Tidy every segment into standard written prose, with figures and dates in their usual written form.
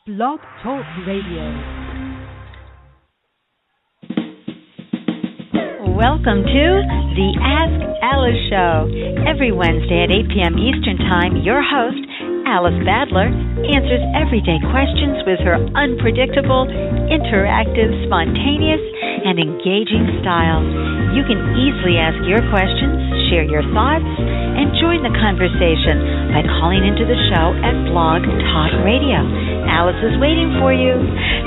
Blog Talk Radio. Welcome to the Ask Alice Show. Every Wednesday at 8 p.m. Eastern Time, your host, Alice Badler, answers everyday questions with her unpredictable, interactive, spontaneous, and engaging style. You can easily ask your questions, share your thoughts, and join the conversation by calling into the show at Blog Talk Radio. Alice is waiting for you.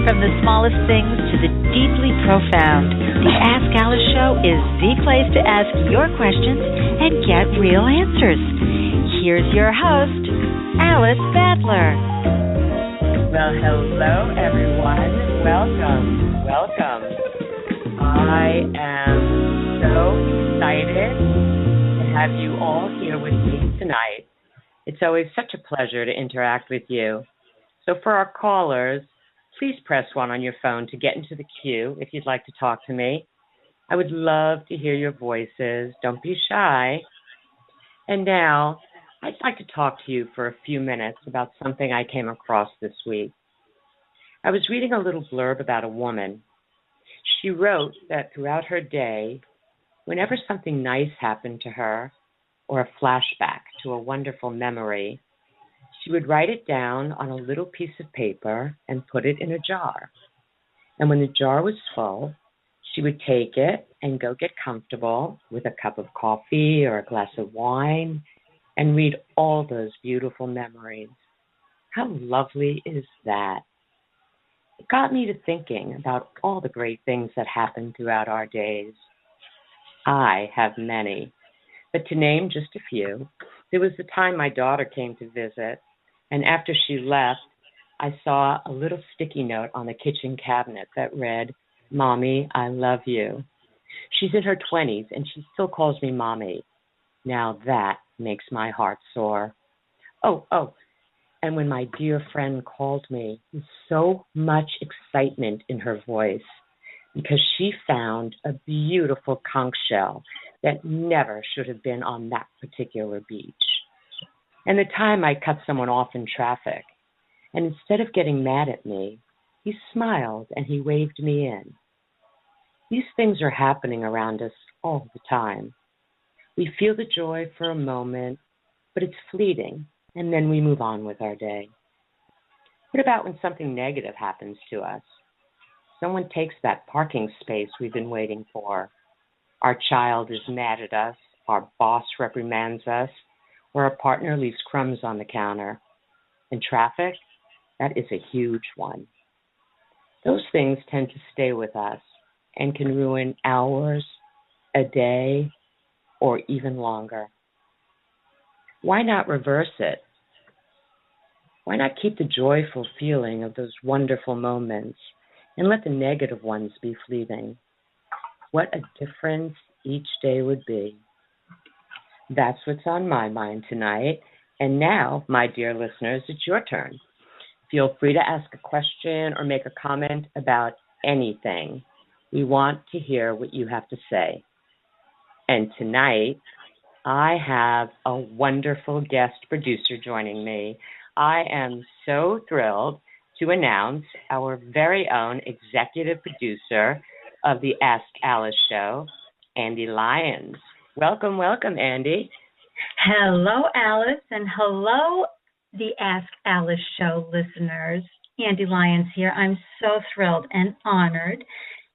From the smallest things to the deeply profound, the Ask Alice Show is the place to ask your questions and get real answers. Here's your host, Alice Badler. Well, hello, everyone. Welcome. I am so excited to have you all here with me tonight. It's always such a pleasure to interact with you. So for our callers, please press 1 on your phone to get into the queue if you'd like to talk to me. I would love to hear your voices. Don't be shy. And now, I'd like to talk to you for a few minutes about something I came across this week. I was reading a little blurb about a woman. She wrote that throughout her day, whenever something nice happened to her, or a flashback to a wonderful memory, she would write it down on a little piece of paper and put it in a jar. And when the jar was full, she would take it and go get comfortable with a cup of coffee or a glass of wine and read all those beautiful memories. How lovely is that? It got me to thinking about all the great things that happen throughout our days. I have many, but to name just a few, there was the time my daughter came to visit, and after she left, I saw a little sticky note on the kitchen cabinet that read, "Mommy, I love you." She's in her 20s, and she still calls me Mommy. Now that makes my heart soar. Oh, and when my dear friend called me with so much excitement in her voice because she found a beautiful conch shell that never should have been on that particular beach. And the time I cut someone off in traffic, and instead of getting mad at me, he smiled and he waved me in. These things are happening around us all the time. We feel the joy for a moment, but it's fleeting, and then we move on with our day. What about when something negative happens to us? Someone takes that parking space we've been waiting for. Our child is mad at us, our boss reprimands us, or our partner leaves crumbs on the counter. In traffic, that is a huge one. Those things tend to stay with us and can ruin hours, a day, or even longer. Why not reverse it? Why not keep the joyful feeling of those wonderful moments and let the negative ones be fleeting? What a difference each day would be. That's what's on my mind tonight. And now, my dear listeners, it's your turn. Feel free to ask a question or make a comment about anything. We want to hear what you have to say. And tonight, I have a wonderful guest producer joining me. I am so thrilled to announce our very own executive producer of the Ask Alice Show, Ande Lyons. Welcome, Ande. Hello, Alice, and hello, the Ask Alice Show listeners. Ande Lyons here. I'm so thrilled and honored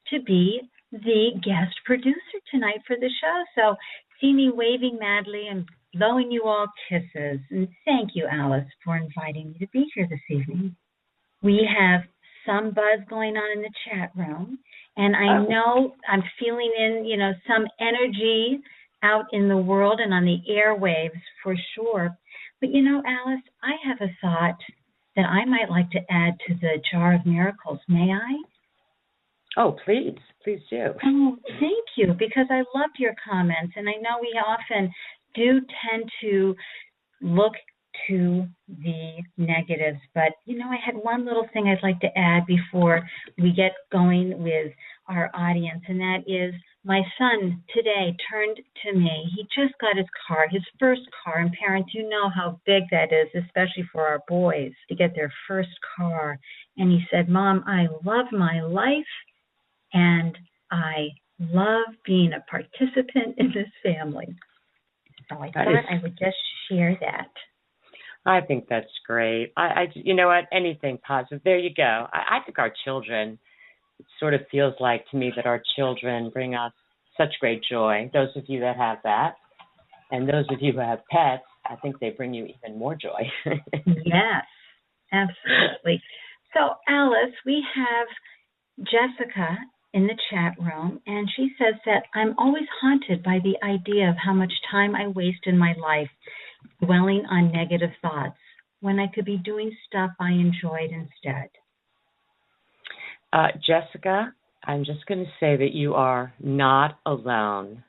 to be the guest producer tonight for the show. So see me waving madly and blowing you all kisses. And thank you, Alice, for inviting me to be here this evening. We have some buzz going on in the chat room, and I know I'm feeling some energy out in the world and on the airwaves for sure. But Alice, I have a thought that I might like to add to the jar of miracles. May I? Oh, please do. Oh, thank you, because I loved your comments, and I know we often do tend to look to the negatives, but I had one little thing I'd like to add before we get going with our audience, and that is My son today turned to me. He just got his car, his first car. And parents, you know how big that is, especially for our boys, to get their first car. And he said, Mom, I love my life and I love being a participant in this family. So I thought I would just share that. I think that's great. You know what? Anything positive. There you go. I think our children, it sort of feels like to me that our children bring us such great joy. Those of you that have that, and those of you who have pets, I think they bring you even more joy. Yes, absolutely. So, Alice, we have Jessica in the chat room, and she says that I'm always haunted by the idea of how much time I waste in my life dwelling on negative thoughts when I could be doing stuff I enjoyed instead. Jessica, I'm just going to say that you are not alone.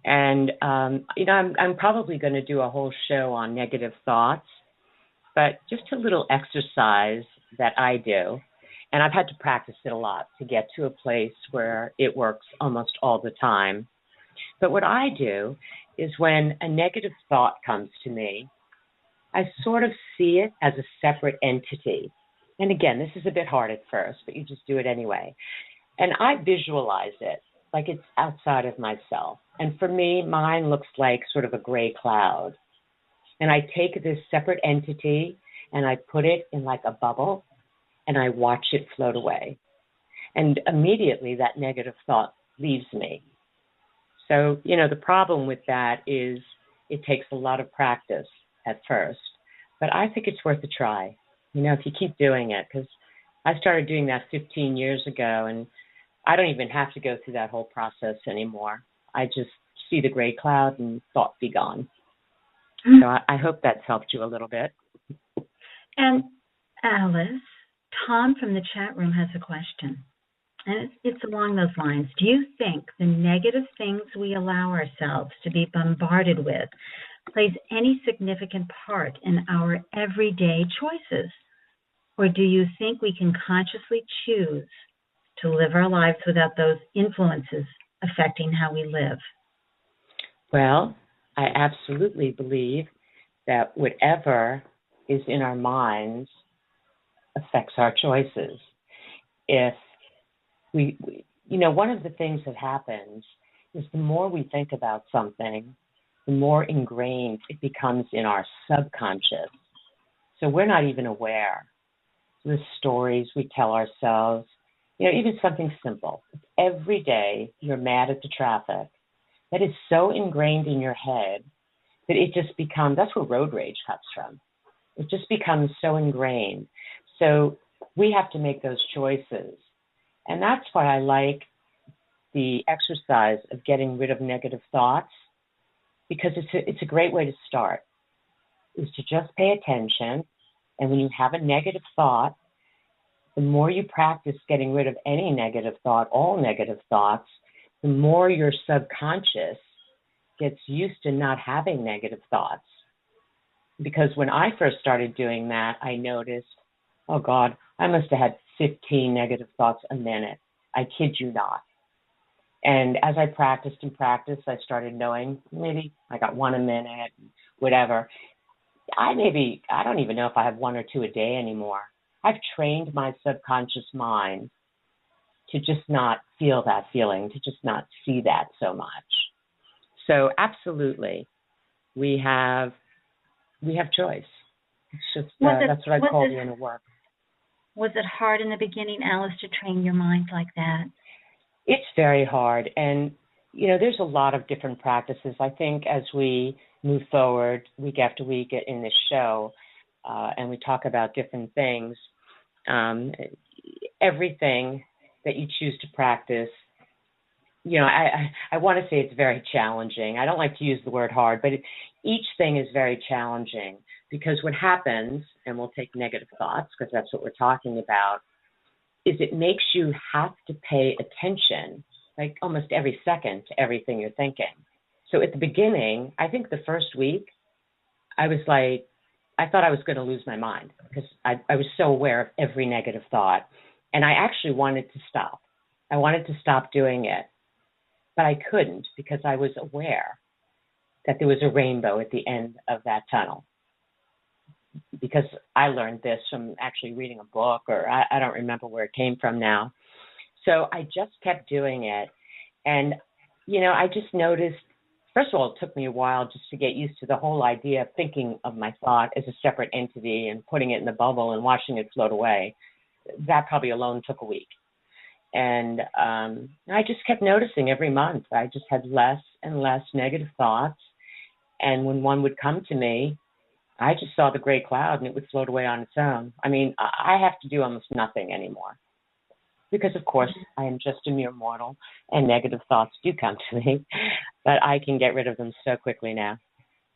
And, I'm probably going to do a whole show on negative thoughts, but just a little exercise that I do. And I've had to practice it a lot to get to a place where it works almost all the time. But what I do is when a negative thought comes to me, I sort of see it as a separate entity. And again, this is a bit hard at first, but you just do it anyway. And I visualize it like it's outside of myself. And for me, mine looks like sort of a gray cloud. And I take this separate entity and I put it in like a bubble and I watch it float away. And immediately that negative thought leaves me. So, the problem with that is it takes a lot of practice at first. But I think it's worth a try. If you keep doing it, because I started doing that 15 years ago, and I don't even have to go through that whole process anymore. I just see the gray cloud and thought be gone. So I hope that's helped you a little bit. And Alice, Tom from the chat room has a question, and it's along those lines. Do you think the negative things we allow ourselves to be bombarded with plays any significant part in our everyday choices? Or do you think we can consciously choose to live our lives without those influences affecting how we live? Well, I absolutely believe that whatever is in our minds affects our choices. If one of the things that happens is the more we think about something, the more ingrained it becomes in our subconscious. So we're not even aware. The stories we tell ourselves, even something simple. Every day you're mad at the traffic. That is so ingrained in your head that it just becomes, that's where road rage comes from. It just becomes so ingrained. So we have to make those choices. And that's why I like the exercise of getting rid of negative thoughts, because it's a great way to start, is to just pay attention. And when you have a negative thought, the more you practice getting rid of any negative thought, all negative thoughts, the more your subconscious gets used to not having negative thoughts. Because when I first started doing that, I noticed, oh God, I must have had 15 negative thoughts a minute. I kid you not. And as I practiced and practiced, I started knowing maybe I got one a minute, whatever. I don't even know if I have one or two a day anymore. I've trained my subconscious mind to just not feel that feeling, to just not see that so much. So absolutely, we have choice. It's just that's what I call the inner work. Was it hard in the beginning, Alice, to train your mind like that? It's very hard, and there's a lot of different practices. I think as we move forward week after week in this show, and we talk about different things, everything that you choose to practice, I want to say it's very challenging. I don't like to use the word hard, but each thing is very challenging, because what happens, and we'll take negative thoughts because that's what we're talking about, is it makes you have to pay attention, like almost every second, to everything you're thinking. So at the beginning, I think the first week, I thought I was going to lose my mind, because I was so aware of every negative thought. And I actually wanted to stop. I wanted to stop doing it. but I couldn't because I was aware that there was a rainbow at the end of that tunnel. Because I learned this from actually reading a book, or I don't remember where it came from now. So I just kept doing it. And, I just noticed, first of all, it took me a while just to get used to the whole idea of thinking of my thought as a separate entity and putting it in the bubble and watching it float away. That probably alone took a week. And I just kept noticing every month. I just had less and less negative thoughts. And when one would come to me, I just saw the gray cloud and it would float away on its own. I mean, I have to do almost nothing anymore because, of course, I am just a mere mortal and negative thoughts do come to me, but I can get rid of them so quickly now.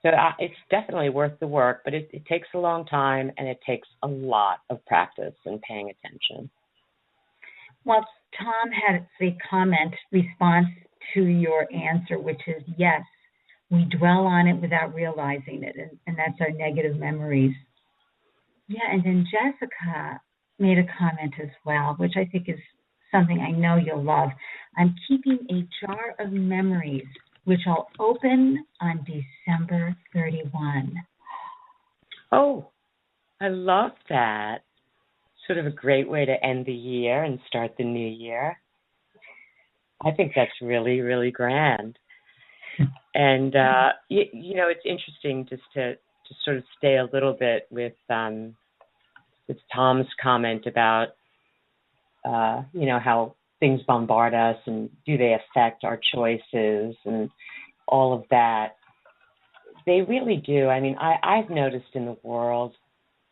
So it's definitely worth the work, but it takes a long time and it takes a lot of practice and paying attention. Well, Tom had the response to your answer, which is yes. We dwell on it without realizing it, and that's our negative memories. Yeah, and then Jessica made a comment as well, which I think is something I know you'll love. I'm keeping a jar of memories, which I'll open on December 31. Oh, I love that. Sort of a great way to end the year and start the new year. I think that's really, really grand. And, it's interesting just to sort of stay a little bit with Tom's comment about, how things bombard us and do they affect our choices and all of that. They really do. I mean, I've noticed in the world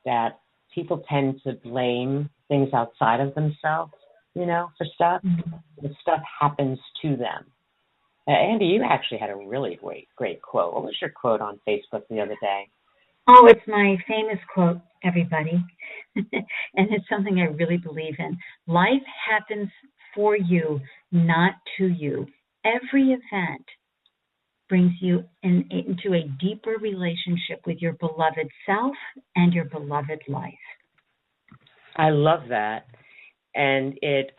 that people tend to blame things outside of themselves, for stuff. And stuff happens to them. Ande, you actually had a really great quote. What was your quote on Facebook the other day? Oh, it's my famous quote, everybody. And it's something I really believe in. Life happens for you, not to you. Every event brings you into a deeper relationship with your beloved self and your beloved life. I love that. And it,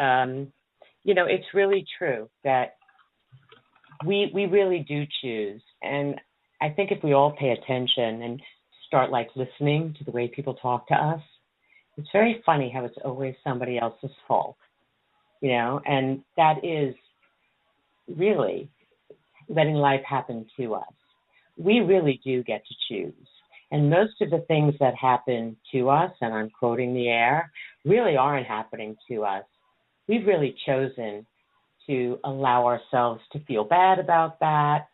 it's really true that we really do choose. And I think if we all pay attention and start listening to the way people talk to us, it's very funny how it's always somebody else's fault, and that is really letting life happen to us. We really do get to choose. And most of the things that happen to us, and I'm quoting the air, really aren't happening to us. We've really chosen to allow ourselves to feel bad about that,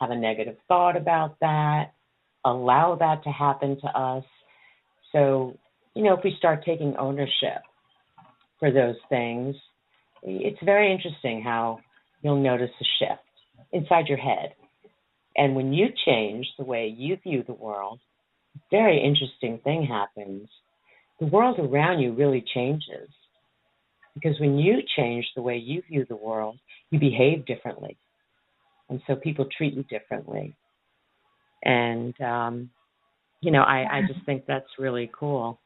have a negative thought about that, allow that to happen to us. So, if we start taking ownership for those things, it's very interesting how you'll notice a shift inside your head. And when you change the way you view the world, a very interesting thing happens. The world around you really changes. Because when you change the way you view the world, you behave differently. And so people treat you differently. And, I just think that's really cool.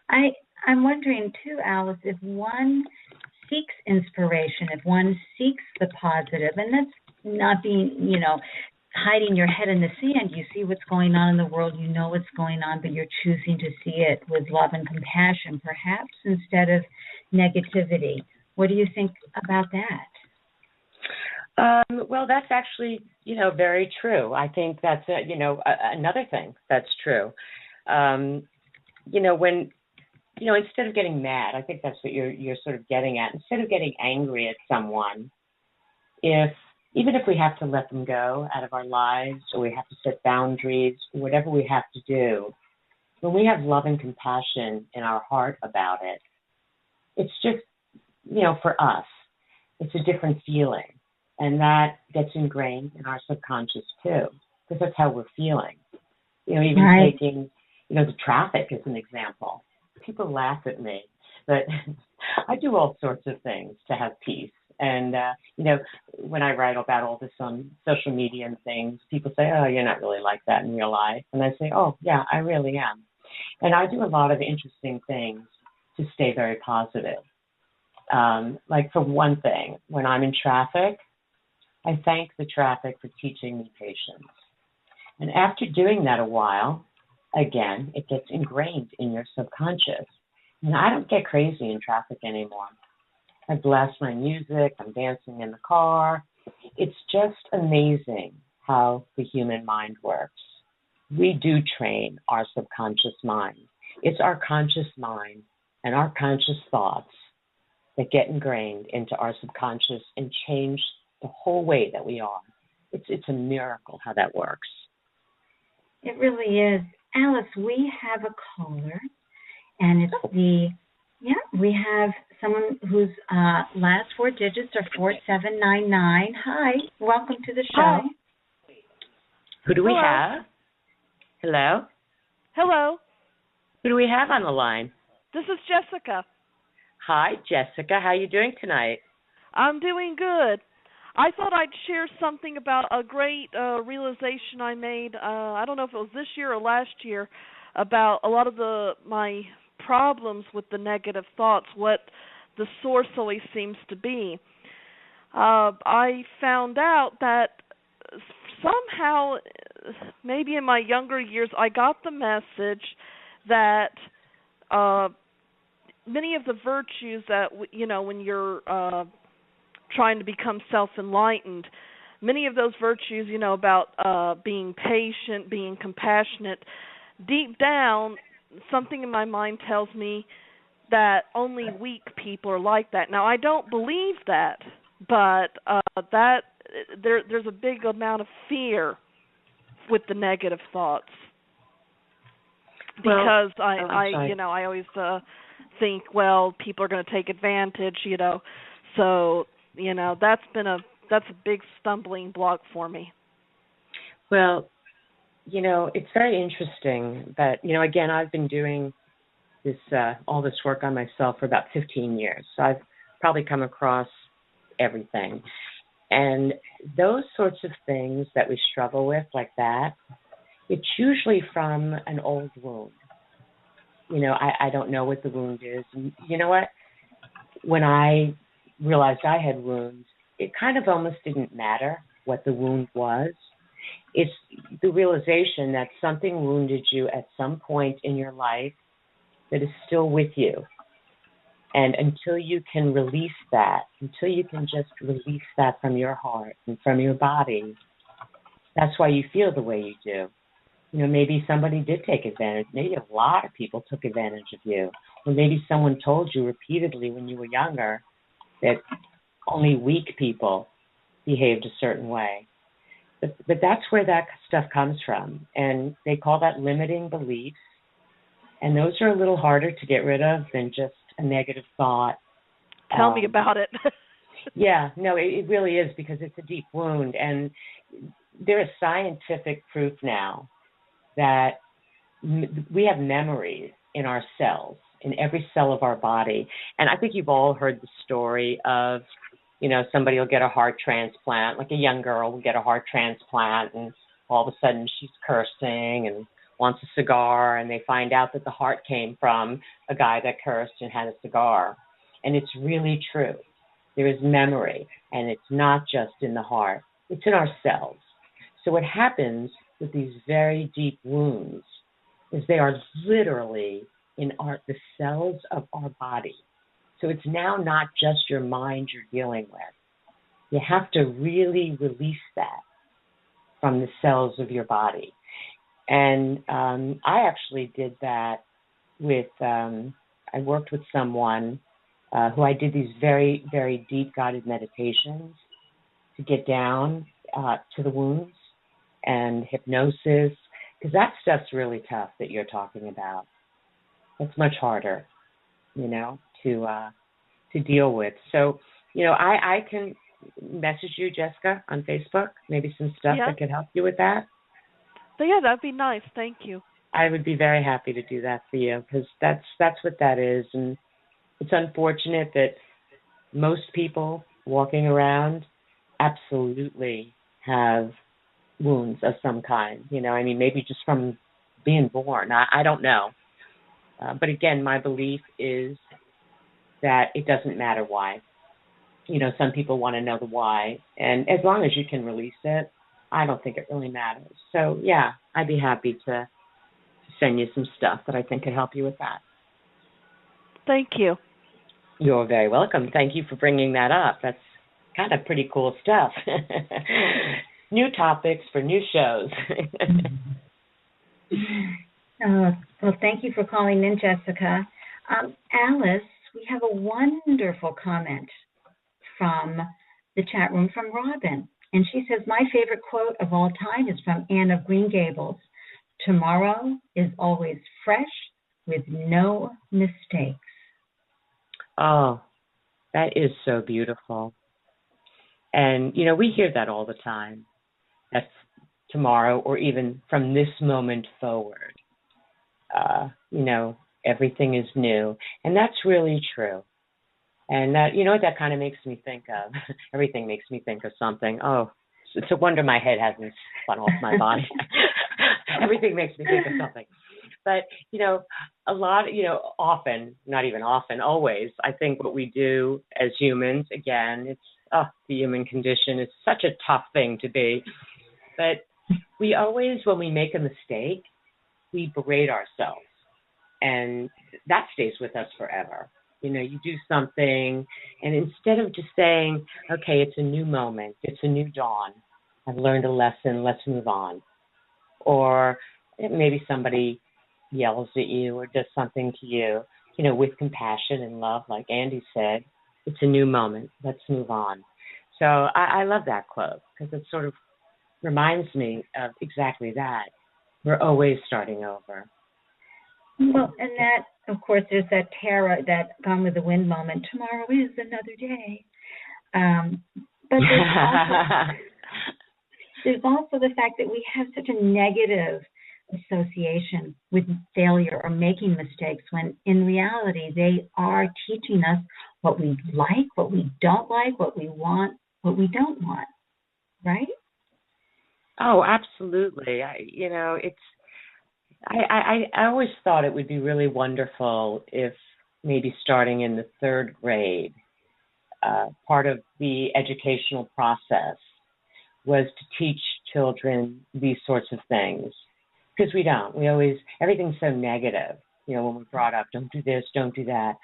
I'm wondering, too, Alice, if one seeks inspiration, if one seeks the positive, and that's not being, hiding your head in the sand. You see what's going on in the world, you know what's going on, but you're choosing to see it with love and compassion, perhaps, instead of negativity. What do you think about that? Well, that's actually, very true. I think that's, another thing that's true. When, instead of getting mad, I think that's what you're sort of getting at. Instead of getting angry at someone, even if we have to let them go out of our lives or we have to set boundaries, whatever we have to do, when we have love and compassion in our heart about it, it's just, for us, it's a different feeling. And that gets ingrained in our subconscious, too, because that's how we're feeling. Even right. Taking, the traffic as an example. People laugh at me, but I do all sorts of things to have peace. And, when I write about all this on social media and things, people say, oh, you're not really like that in real life. And I say, oh, yeah, I really am. And I do a lot of interesting things to stay very positive. For one thing, when I'm in traffic, I thank the traffic for teaching me patience. And after doing that a while, again, it gets ingrained in your subconscious. And I don't get crazy in traffic anymore. I blast my music, I'm dancing in the car. It's just amazing how the human mind works. We do train our subconscious mind. It's our conscious mind and our conscious thoughts that get ingrained into our subconscious and change the whole way that we are. It's a miracle how that works. It really is. Alice, we have a caller, and it's we have someone whose last four digits are 4799. Hi, welcome to the show. Hi. Who do we Hello. have? Hello? Hello, Who do we have on the line? this is Jessica. Hi, Jessica. How are you doing tonight? I'm doing good. I thought I'd share something about a great realization I made, I don't know if it was this year or last year, about a lot of my problems with the negative thoughts, what the source always seems to be. I found out that somehow, maybe in my younger years, I got the message that many of the virtues that, when you're trying to become self-enlightened, many of those virtues, about being patient, being compassionate, deep down, something in my mind tells me that only weak people are like that. Now, I don't believe that, but there's a big amount of fear with the negative thoughts, because I always think, well, people are going to take advantage, so that's a big stumbling block for me. Well, it's very interesting that, again, I've been doing this all this work on myself for about 15 years. So I've probably come across everything. And those sorts of things that we struggle with like that, it's usually from an old wound. I don't know what the wound is. And you know what? When I realized I had wounds, it kind of almost didn't matter what the wound was. It's the realization that something wounded you at some point in your life that is still with you. And until you can release that, until you can just release that from your heart and from your body, that's why you feel the way you do. Maybe somebody did take advantage. Maybe a lot of people took advantage of you. Or maybe someone told you repeatedly when you were younger that only weak people behaved a certain way. But that's where that stuff comes from. And they call that limiting beliefs. And those are a little harder to get rid of than just a negative thought. Tell me about it. Yeah, no, it really is, because it's a deep wound. And there is scientific proof now that we have memories in our cells, in every cell of our body. And I think you've all heard the story of, somebody will get a heart transplant, like a young girl will get a heart transplant, and all of a sudden she's cursing and wants a cigar, and they find out that the heart came from a guy that cursed and had a cigar. And it's really true. There is memory, and it's not just in the heart. It's in our cells. So what happens with these very deep wounds is they are literally in the cells of our body. So it's now not just your mind you're dealing with. You have to really release that from the cells of your body. And I actually did that with, I worked with someone who I did these very, very deep guided meditations to get down to the wounds, and hypnosis, because that stuff's really tough that you're talking about. That's much harder, to deal with. So, I can message you, Jessica, on Facebook, maybe some stuff that could help you with that. But yeah, that'd be nice. Thank you. I would be very happy to do that for you, because that's what that is. And it's unfortunate that most people walking around absolutely have wounds of some kind. Maybe just from being born. I don't know. But again, my belief is that it doesn't matter why. some people want to know the why. And as long as you can release it, I don't think it really matters. So, yeah, I'd be happy to send you some stuff that I think could help you with that. Thank you. You're very welcome. Thank you for bringing that up. That's kind of pretty cool stuff. New topics for new shows. Well, thank you for calling in, Jessica. Alice, we have a wonderful comment from the chat room from Robin. And she says, my favorite quote of all time is from Anne of Green Gables. Tomorrow is always fresh with no mistakes. Oh, that is so beautiful. And, we hear that all the time. That's tomorrow or even from this moment forward. Everything is new. And that's really true. And that, what that kind of makes me think of? Everything makes me think of something. Oh, it's a wonder my head hasn't spun off my body. Everything makes me think of something. But, a lot, often, not even often, always, I think what we do as humans, again, it's the human condition is such a tough thing to be. But we always, when we make a mistake, we berate ourselves. And that stays with us forever. You do something, and instead of just saying, okay, it's a new moment, it's a new dawn, I've learned a lesson, let's move on. Or maybe somebody yells at you or does something to you, with compassion and love, like Ande said, it's a new moment, let's move on. So I love that quote because it sort of reminds me of exactly that. We're always starting over. Well, and that, of course, there's that Tara, that Gone with the Wind moment. Tomorrow is another day. But there's also the fact that we have such a negative association with failure or making mistakes when in reality they are teaching us what we like, what we don't like, what we want, what we don't want, right? Oh, absolutely. I always thought it would be really wonderful if maybe starting in the third grade, part of the educational process was to teach children these sorts of things. Because we don't. We always, everything's so negative, when we're brought up, don't do this, don't do that.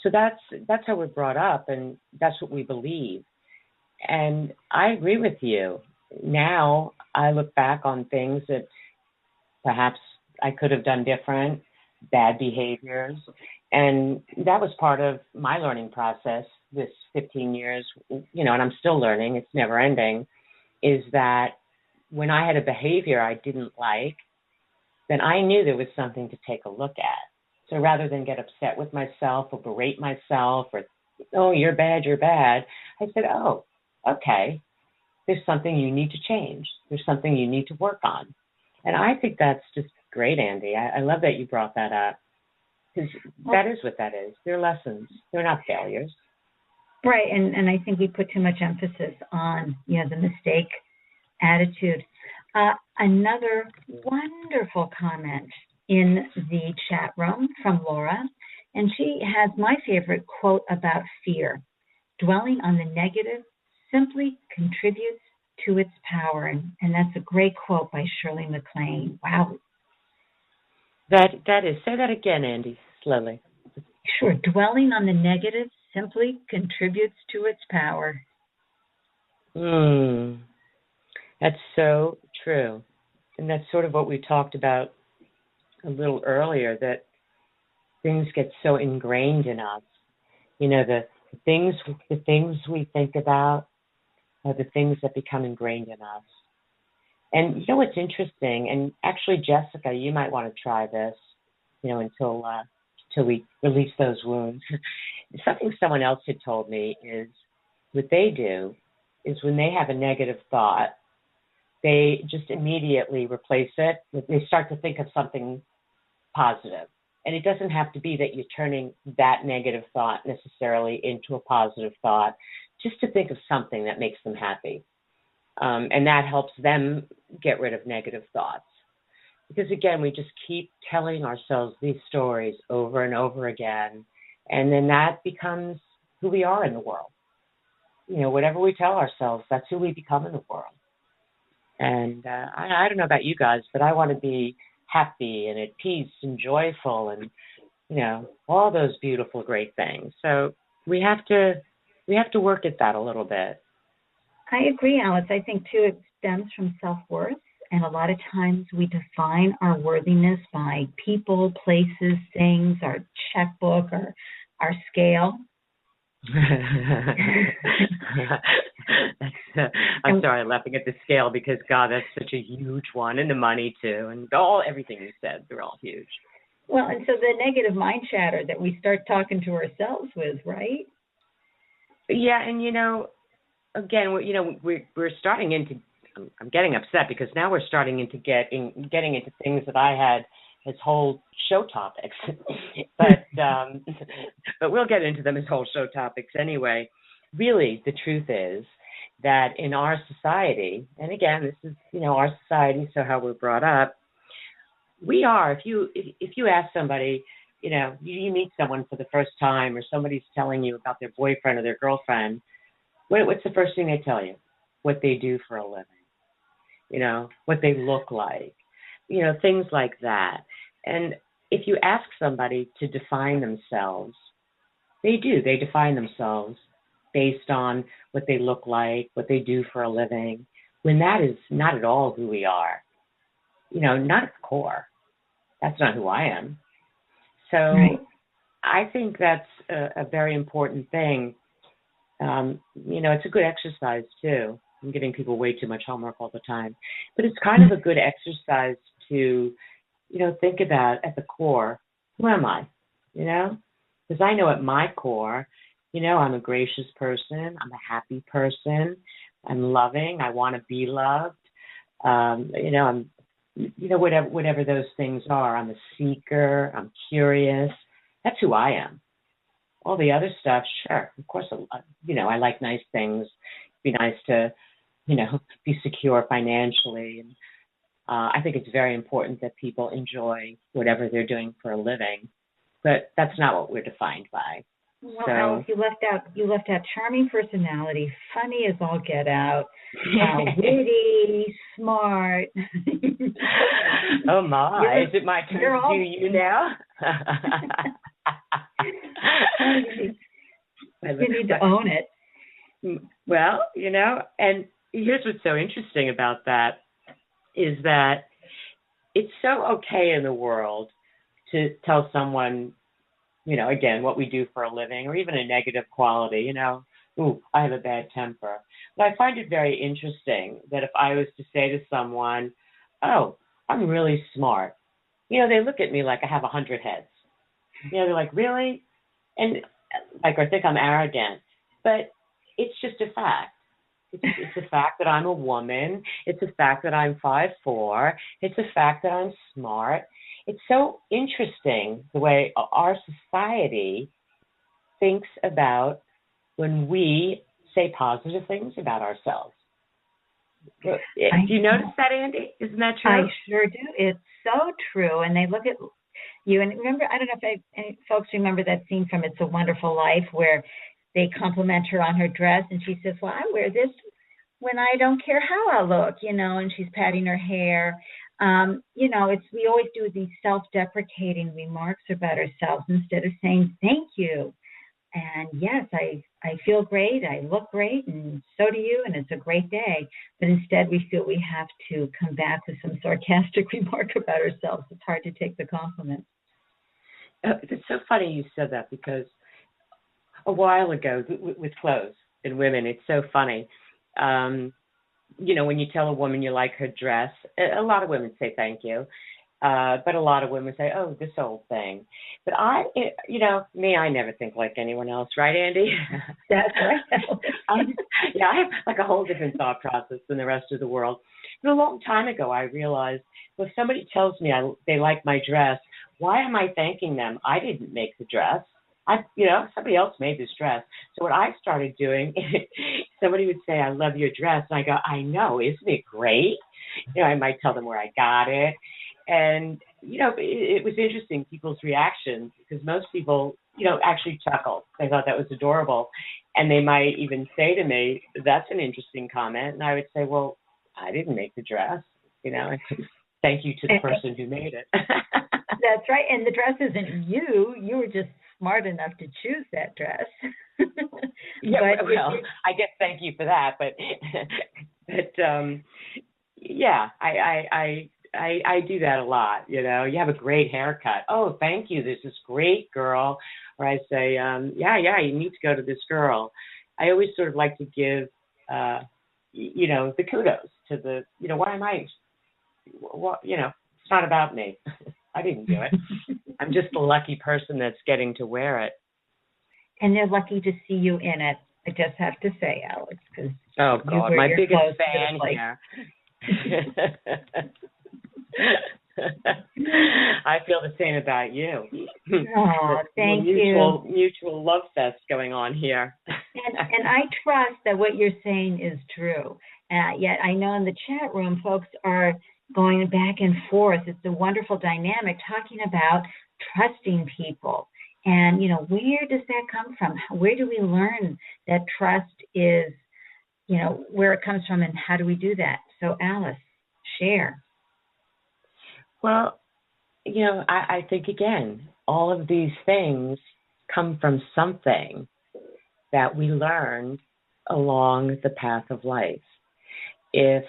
So that's how we're brought up, and that's what we believe. And I agree with you. Now I look back on things that perhaps I could have done different, bad behaviors. And that was part of my learning process this 15 years, and I'm still learning, it's never ending, is that when I had a behavior I didn't like, then I knew there was something to take a look at. So rather than get upset with myself or berate myself or, oh, you're bad, I said, oh, okay, there's something you need to change. There's something you need to work on. And I think that's just great, Ande. I love that you brought that up because that is what that is. They're lessons. They're not failures. Right, and I think we put too much emphasis on, the mistake attitude. Another wonderful comment in the chat room from Laura, and she has my favorite quote about fear. Dwelling on the negative simply contributes to its power, and that's a great quote by Shirley MacLaine. Wow. That is. Say that again, Ande, slowly. Sure. Dwelling on the negative simply contributes to its power. That's so true. And that's sort of what we talked about a little earlier, that things get so ingrained in us. The things we think about are the things that become ingrained in us. And what's interesting, and actually, Jessica, you might want to try this, until we release those wounds. Something someone else had told me is what they do is when they have a negative thought, they just immediately replace it. They start to think of something positive. And it doesn't have to be that you're turning that negative thought necessarily into a positive thought, just to think of something that makes them happy. And that helps them get rid of negative thoughts. Because, again, we just keep telling ourselves these stories over and over again, and then that becomes who we are in the world. whatever we tell ourselves, that's who we become in the world. And I don't know about you guys, but I want to be happy and at peace and joyful and, all those beautiful, great things. So we have to work at that a little bit. I agree, Alice. I think, too, it stems from self-worth. And a lot of times we define our worthiness by people, places, things, our checkbook, or our scale. I'm sorry, I'm laughing at the scale because, God, that's such a huge one. And the money, too. And everything you said, they're all huge. Well, and so the negative mind chatter that we start talking to ourselves with, right? Yeah, and, again, we're starting into, I'm getting upset because now we're starting into getting into things that I had as whole show topics. but we'll get into them as whole show topics anyway. Really, the truth is that in our society, and again, this is, our society, so how we're brought up, we are, if you ask somebody, you meet someone for the first time or somebody's telling you about their boyfriend or their girlfriend, what's the first thing they tell you? What they do for a living, what they look like, things like that. And if you ask somebody to define themselves, they do. They define themselves based on what they look like, what they do for a living, when that is not at all who we are. Not at the core. That's not who I am. So right. I think that's a very important thing. It's a good exercise, too. I'm giving people way too much homework all the time. But it's kind of a good exercise to, think about at the core, who am I? Because I know at my core, I'm a gracious person. I'm a happy person. I'm loving. I want to be loved. I'm whatever those things are. I'm a seeker. I'm curious. That's who I am. All the other stuff, sure, of course, I like nice things. It'd be nice to, be secure financially. And I think it's very important that people enjoy whatever they're doing for a living. But that's not what we're defined by. Well, Alice, you left out charming personality, funny as all get out, witty, smart. Oh my! Is it my turn to do you now? You need to own it. Well, and here's what's so interesting about that is that it's so okay in the world to tell someone, again, what we do for a living or even a negative quality, ooh, I have a bad temper. But I find it very interesting that if I was to say to someone, oh, I'm really smart, they look at me like I have 100 heads. They're like, really? And or think I'm arrogant. But it's just a fact. It's a fact that I'm a woman. It's a fact that I'm 5'4". It's a fact that I'm smart. It's so interesting the way our society thinks about when we say positive things about ourselves. Do you notice that, Ande? Isn't that true? I sure do. It's so true. And they look at you. And remember, I don't know if any folks remember that scene from It's a Wonderful Life where they compliment her on her dress. And she says, well, I wear this when I don't care how I look, and she's patting her hair. We always do these self-deprecating remarks about ourselves instead of saying thank you. And yes, I feel great, I look great, and so do you, and it's a great day. But instead we feel we have to come back with some sarcastic remark about ourselves. It's hard to take the compliment. It's so funny you said that because a while ago with clothes and women, it's so funny. When you tell a woman you like her dress, a lot of women say thank you. But a lot of women say, oh, this old thing. But I never think like anyone else. Right, Ande? That's right. I have like a whole different thought process than the rest of the world. But a long time ago, I realized, well, if somebody tells me they like my dress, why am I thanking them? I didn't make the dress. Somebody else made this dress. So what I started doing, somebody would say, I love your dress. And I go, I know, isn't it great? I might tell them where I got it. And, it was interesting, people's reactions, because most people, actually chuckled. They thought that was adorable. And they might even say to me, that's an interesting comment. And I would say, well, I didn't make the dress, thank you to the person who made it. That's right. And the dress isn't you. You were just smart enough to choose that dress. Yeah, well, I guess thank you for that. But yeah, I do that a lot. You have a great haircut. Oh, thank you. This is great, girl. Or I say, yeah, you need to go to this girl. I always sort of like to give, the kudos to the, why am I, well, it's not about me. I didn't do it. I'm just the lucky person that's getting to wear it. And they're lucky to see you in it. I just have to say, Alex, because oh God, my biggest fan here. I feel the same about you. Oh, thank you. Mutual love fest going on here. And I trust that what you're saying is true. Yet I know in the chat room, folks are going back and forth. It's a wonderful dynamic talking about trusting people. And, where does that come from? Where do we learn that trust is, where it comes from, and how do we do that? So, Alice, share. Well, I think, again, all of these things come from something that we learned along the path of life. If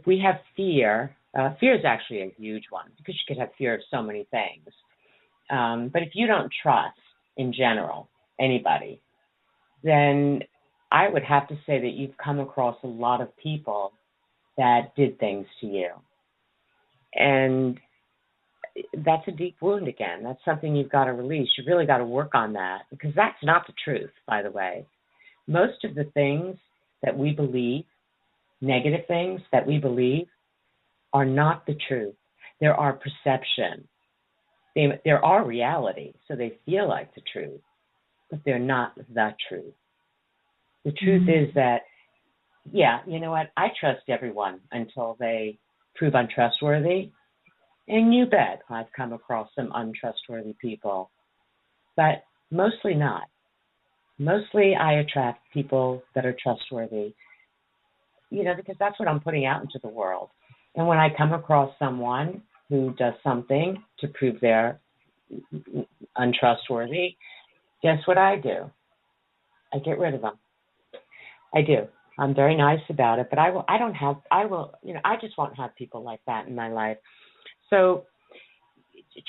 we have fear, fear is actually a huge one, because you could have fear of so many things. But if you don't trust, in general, anybody, then I would have to say that you've come across a lot of people that did things to you. And that's a deep wound again. That's something you've got to release. You've really got to work on that, because that's not the truth, by the way. Most of the things that we believe, negative things that we believe, are not the truth. There are perception. There are reality, so they feel like the truth, but they're not the truth. The truth is that, yeah, you know what? I trust everyone until they prove untrustworthy. And you bet I've come across some untrustworthy people, but mostly not. Mostly I attract people that are trustworthy, because that's what I'm putting out into the world. And when I come across someone who does something to prove they're untrustworthy, guess what I do? I get rid of them. I do. I'm very nice about it, but I just won't have people like that in my life. So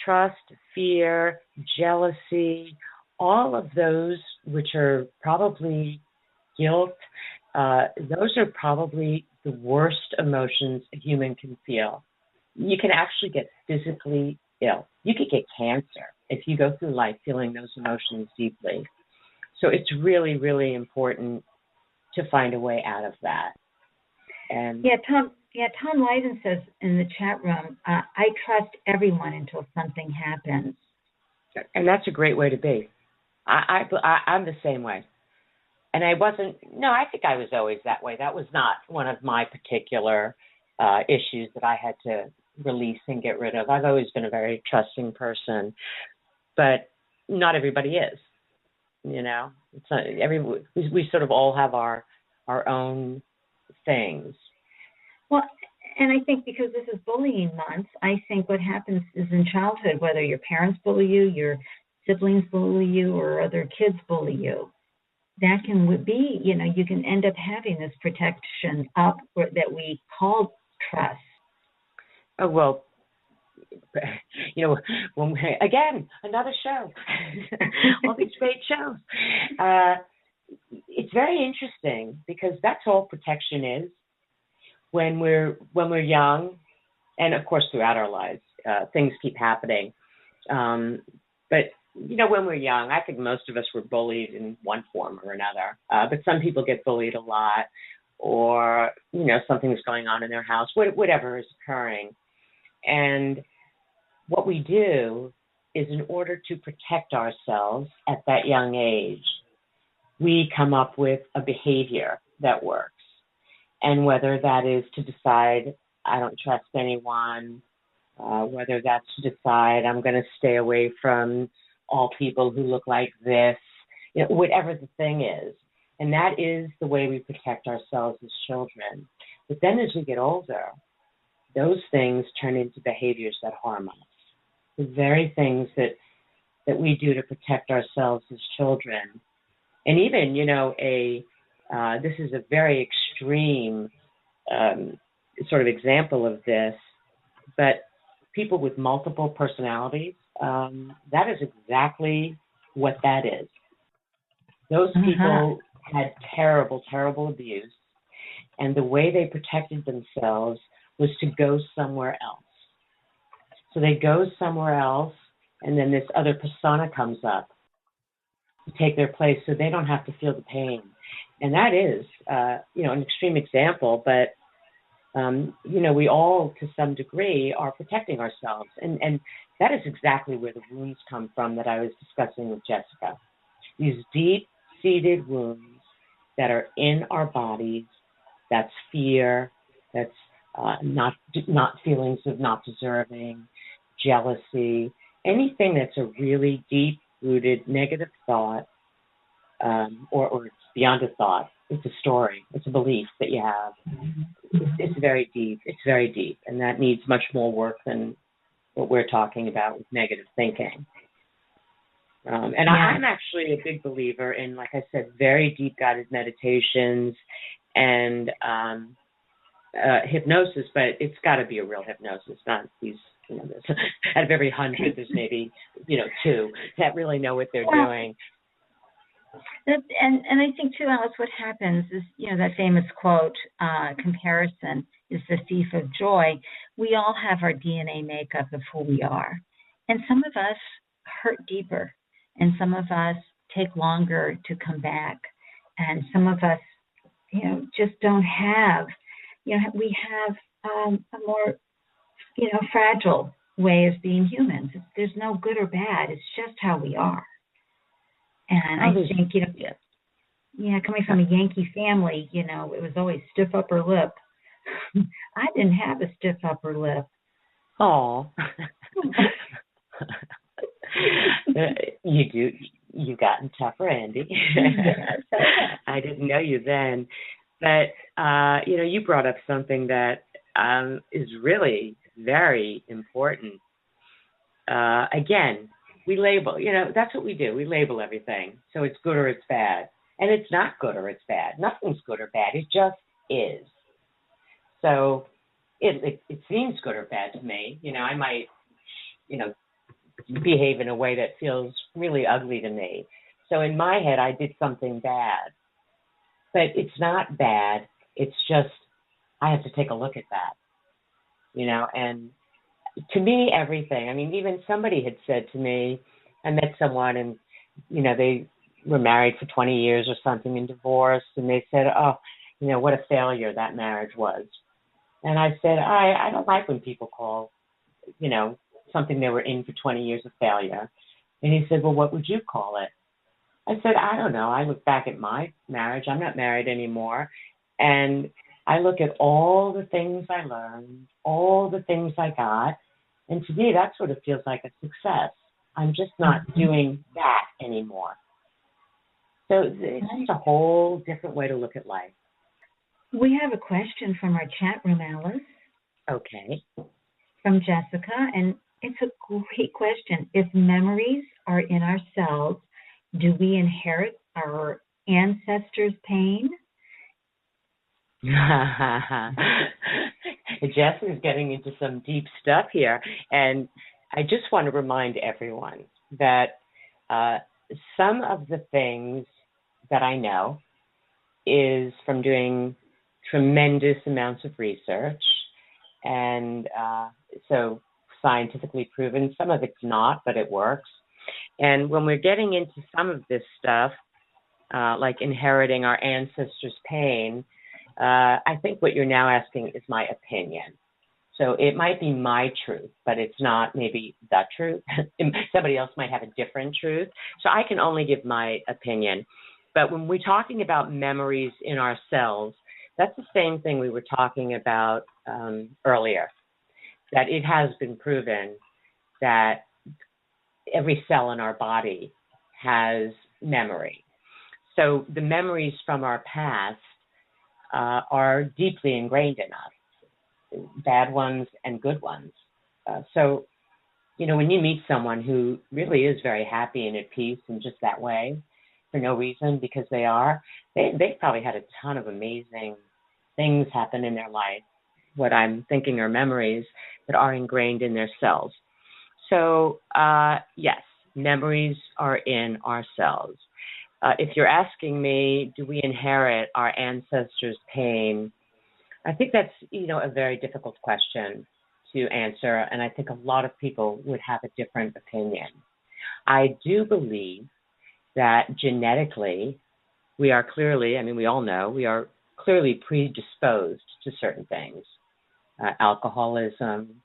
trust, fear, jealousy, all of those, which are probably guilt, those are probably the worst emotions a human can feel. You can actually get physically ill. You could get cancer if you go through life feeling those emotions deeply. So it's really, really important to find a way out of that. And Tom Lyons says in the chat room, I trust everyone until something happens. And that's a great way to be. I'm the same way. And I think I was always that way. That was not one of my particular issues that I had to release and get rid of. I've always been a very trusting person, but not everybody is. It's not we sort of all have our own things. Well, and I think because this is bullying month, I think what happens is in childhood, whether your parents bully you, your siblings bully you, or other kids bully you, that can be, you can end up having this protection up that we call trust. Oh, well, again, another show. All these great shows. It's very interesting because that's all protection is. When we're young, and of course throughout our lives, things keep happening. But when we're young, I think most of us were bullied in one form or another. But some people get bullied a lot, or something's going on in their house, whatever is occurring. And what we do is, in order to protect ourselves at that young age, we come up with a behavior that works. And whether that is to decide I don't trust anyone, whether that's to decide I'm going to stay away from all people who look like this, whatever the thing is. And that is the way we protect ourselves as children. But then as we get older, those things turn into behaviors that harm us. The very things that we do to protect ourselves as children. And even, this is a very extreme sort of example of this, but people with multiple personalities, that is exactly what that is. Those people had terrible, terrible abuse, and the way they protected themselves was to go somewhere else. So they go somewhere else, and then this other persona comes up to take their place so they don't have to feel the pain. And that is, an extreme example, but, we all, to some degree, are protecting ourselves. And that is exactly where the wounds come from that I was discussing with Jessica. These deep-seated wounds that are in our bodies, that's fear, that's not feelings of not deserving, jealousy, anything that's a really deep-rooted negative thought, or it's beyond a thought. It's a story. It's a belief that you have. It's very deep. It's very deep, and that needs much more work than what we're talking about with negative thinking. I'm actually a big believer in, like I said, very deep guided meditations and hypnosis, but it's got to be a real hypnosis, not these, out of every 100, there's maybe, 2 that really know what they're doing. And I think, too, Alice, what happens is, that famous quote, comparison is the thief of joy. We all have our DNA makeup of who we are. And some of us hurt deeper, and some of us take longer to come back. And some of us, just don't have, we have a more, fragile way of being humans. There's no good or bad. It's just how we are. And I think, coming from a Yankee family, it was always stiff upper lip. I didn't have a stiff upper lip. Oh. You've gotten tougher, Andy. I didn't know you then. But, you brought up something that is really very important. Again, we label, that's what we do. We label everything. So it's good or it's bad. And it's not good or it's bad. Nothing's good or bad. It just is. So it seems good or bad to me. I might, behave in a way that feels really ugly to me. So in my head, I did something bad. But it's not bad. It's just, I have to take a look at that. And to me, everything. I mean, even somebody had said to me, I met someone and, they were married for 20 years or something and divorced. And they said, what a failure that marriage was. And I said, I don't like when people call, something they were in for 20 years of failure. And he said, well, what would you call it? I said, I don't know. I look back at my marriage. I'm not married anymore. And I look at all the things I learned, all the things I got. And to me, that sort of feels like a success. I'm just not doing that anymore. So it's just a whole different way to look at life. We have a question from our chat room, Alice. Okay. From Jessica, and it's a great question. If memories are in our cells, do we inherit our ancestors' pain? Jessica's getting into some deep stuff here, and I just want to remind everyone that some of the things that I know is from doing tremendous amounts of research, and so scientifically proven. Some of it's not, but it works. And when we're getting into some of this stuff, like inheriting our ancestors' pain, I think what you're now asking is my opinion. So it might be my truth, but it's not maybe the truth. Somebody else might have a different truth. So I can only give my opinion. But when we're talking about memories in our cells, that's the same thing we were talking about earlier, that it has been proven that every cell in our body has memory. So the memories from our past are deeply ingrained in us, bad ones and good ones. So, when you meet someone who really is very happy and at peace and just that way for no reason because they probably had a ton of amazing things happen in their life, what I'm thinking are memories that are ingrained in their cells. So, yes, memories are in our cells. If you're asking me, do we inherit our ancestors' pain? I think that's, a very difficult question to answer, and I think a lot of people would have a different opinion. I do believe that genetically we are clearly, we all know, we are clearly predisposed to certain things. Alcoholism,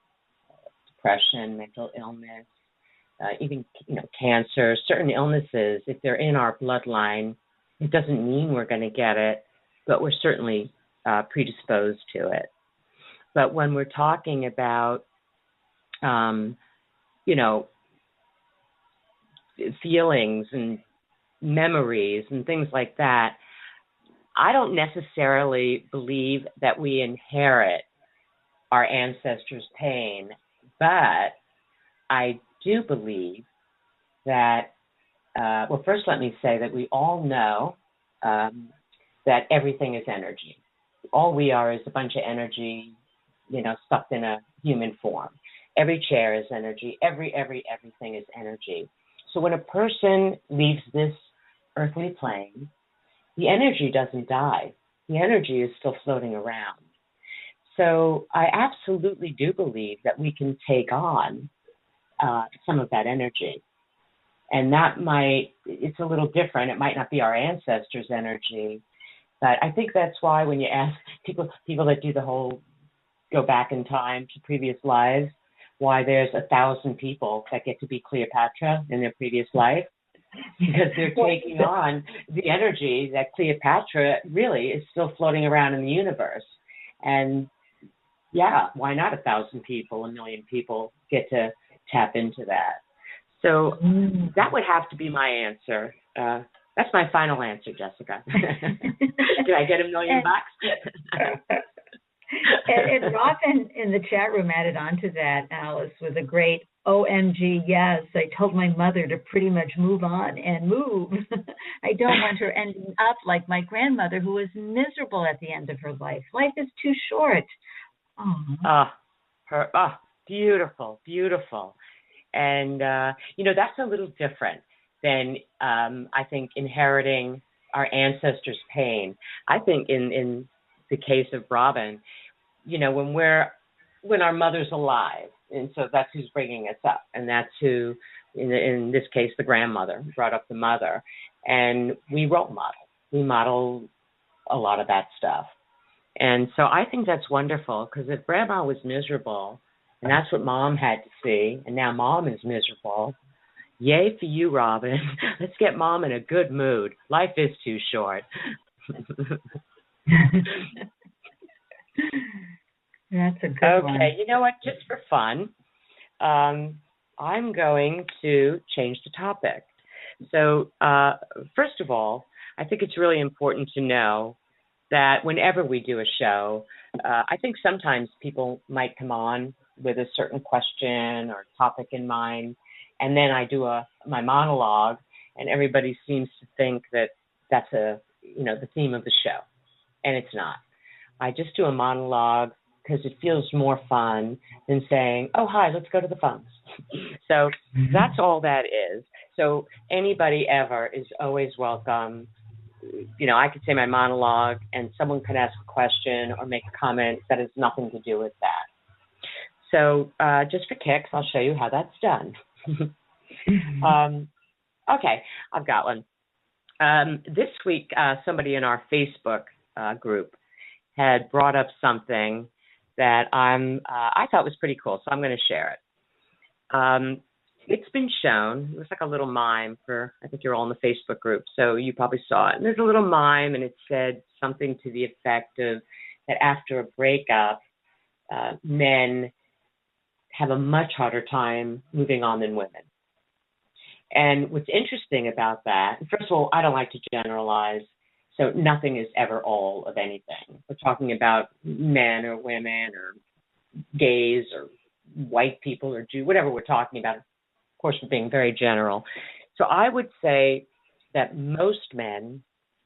depression, mental illness, even cancer, certain illnesses, if they're in our bloodline, it doesn't mean we're going to get it, but we're certainly predisposed to it. But when we're talking about, feelings and memories and things like that, I don't necessarily believe that we inherit our ancestors' pain, but I do believe that, first let me say that we all know that everything is energy. All we are is a bunch of energy, stuck in a human form. Every chair is energy. Everything is energy. So when a person leaves this earthly plane, the energy doesn't die. The energy is still floating around. So I absolutely do believe that we can take on some of that energy. And it's a little different. It might not be our ancestors' energy, but I think that's why when you ask people that do the whole go back in time to previous lives, why there's 1,000 people that get to be Cleopatra in their previous life, because they're taking on the energy that Cleopatra really is still floating around in the universe. And yeah, why not 1,000 people, 1 million people get to tap into that? So that would have to be my answer. That's my final answer, Jessica. Did I get $1 million? And Robin in the chat room added on to that, Alice, with a great OMG, yes. I told my mother to pretty much move on and move. I don't want her ending up like my grandmother, who was miserable at the end of her life. Life is too short. Beautiful, beautiful. And, that's a little different than, I think, inheriting our ancestors' pain. I think in the case of Robin, when our mother's alive, and so that's who's bringing us up, and that's who, in this case, the grandmother brought up the mother, and we role model. We model a lot of that stuff. And so I think that's wonderful, because if Grandma was miserable, and that's what Mom had to see, and now Mom is miserable, yay for you, Robin. Let's get Mom in a good mood. Life is too short. That's a good one. Okay, you know what? Just for fun, I'm going to change the topic. So, first of all, I think it's really important to know that whenever we do a show, I think sometimes people might come on with a certain question or topic in mind, and then I do my monologue, and everybody seems to think that that's the theme of the show, and it's not. I just do a monologue because it feels more fun than saying, oh, hi, let's go to the phones. So that's all that is. So anybody ever is always welcome. I could say my monologue and someone could ask a question or make a comment that has nothing to do with that. So just for kicks, I'll show you how that's done. Okay, I've got one. This week, somebody in our Facebook group had brought up something that I thought was pretty cool, so I'm going to share it. It's been shown. It was like a little mime I think you're all in the Facebook group, so you probably saw it. And there's a little mime, and it said something to the effect of that after a breakup, men have a much harder time moving on than women. And what's interesting about that, first of all, I don't like to generalize, so nothing is ever all of anything. We're talking about men or women or gays or white people or Jew, whatever we're talking about. Of course, we're being very general. So I would say that most men